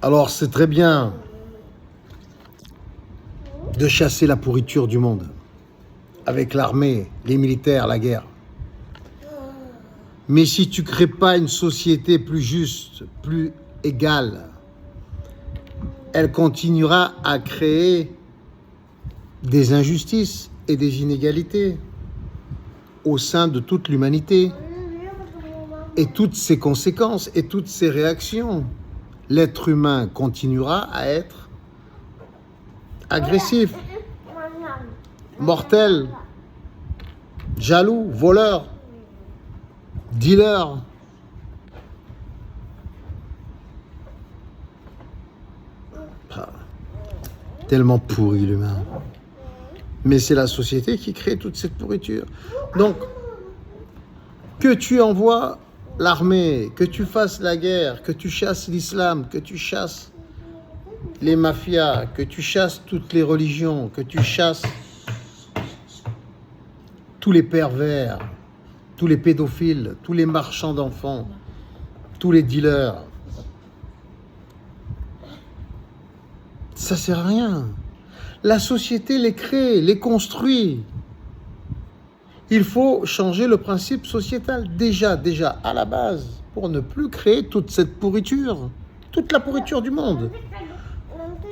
Alors c'est très bien de chasser la pourriture du monde avec l'armée, les militaires, la guerre. Mais si tu ne crées pas une société plus juste, plus égale, elle continuera à créer des injustices et des inégalités au sein de toute l'humanité. Et toutes ses conséquences et toutes ses réactions. L'être humain continuera à être agressif, mortel, jaloux, voleur, dealer. Tellement pourri l'humain. Mais c'est la société qui crée toute cette pourriture. Donc, que tu envoies l'armée, que tu fasses la guerre, que tu chasses l'islam, que tu chasses les mafias, que tu chasses toutes les religions, que tu chasses tous les pervers, tous les pédophiles, tous les marchands d'enfants, tous les dealers. Ça sert à rien. La société les crée, les construit. Il faut changer le principe sociétal déjà à la base pour ne plus créer toute cette pourriture, toute la pourriture du monde.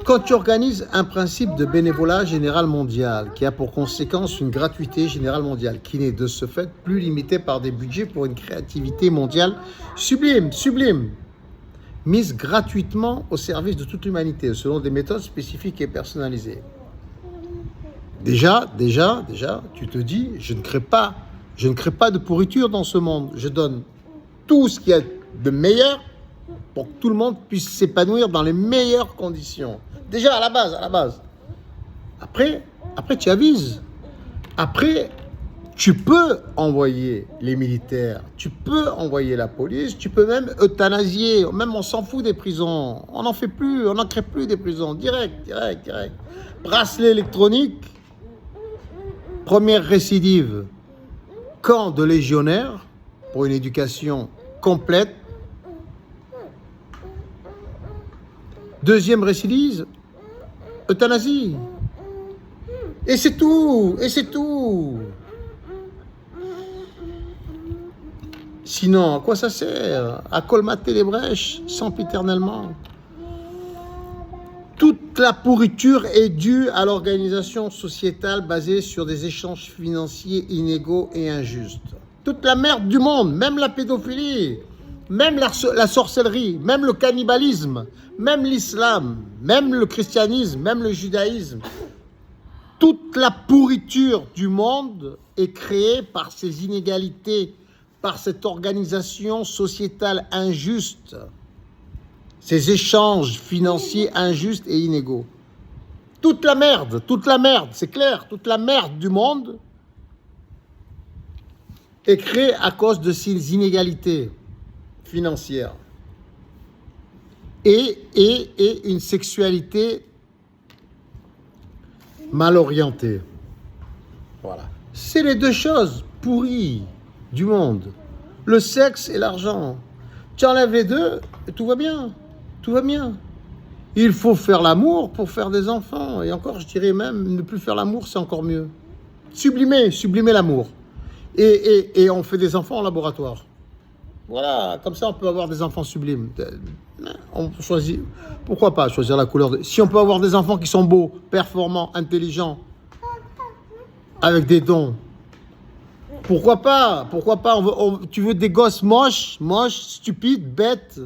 Quand tu organises un principe de bénévolat général mondial qui a pour conséquence une gratuité générale mondiale qui n'est de ce fait plus limitée par des budgets pour une créativité mondiale sublime, mise gratuitement au service de toute l'humanité selon des méthodes spécifiques et personnalisées. Déjà, tu te dis, je ne crée pas de pourriture dans ce monde. Je donne tout ce qu'il y a de meilleur pour que tout le monde puisse s'épanouir dans les meilleures conditions. Déjà, à la base. Après, tu avises. Après, tu peux envoyer les militaires, tu peux envoyer la police, tu peux même euthanasier. Même on s'en fout des prisons. On n'en fait plus, on n'en crée plus des prisons. Direct. Bracelet électronique. Première récidive, camp de légionnaires pour une éducation complète. Deuxième récidive, euthanasie. Et c'est tout. Sinon, à quoi ça sert? À colmater les brèches sempiternellement. Toute la pourriture est due à l'organisation sociétale basée sur des échanges financiers inégaux et injustes. Toute la merde du monde, même la pédophilie, même la sorcellerie, même le cannibalisme, même l'islam, même le christianisme, même le judaïsme. Toute la pourriture du monde est créée par ces inégalités, par cette organisation sociétale injuste. Ces échanges financiers injustes et inégaux. Toute la merde, c'est clair, toute la merde du monde est créée à cause de ces inégalités financières. Et une sexualité mal orientée. Voilà. C'est les deux choses pourries du monde. Le sexe et l'argent. Tu enlèves les deux et tout va bien. Il faut faire l'amour pour faire des enfants. Et encore, je dirais même, ne plus faire l'amour, c'est encore mieux. Sublimer l'amour. Et on fait des enfants en laboratoire. Voilà, comme ça, on peut avoir des enfants sublimes. On choisit, pourquoi pas choisir la couleur si on peut avoir des enfants qui sont beaux, performants, intelligents, avec des dons. Pourquoi pas tu veux des gosses moches, stupides, bêtes.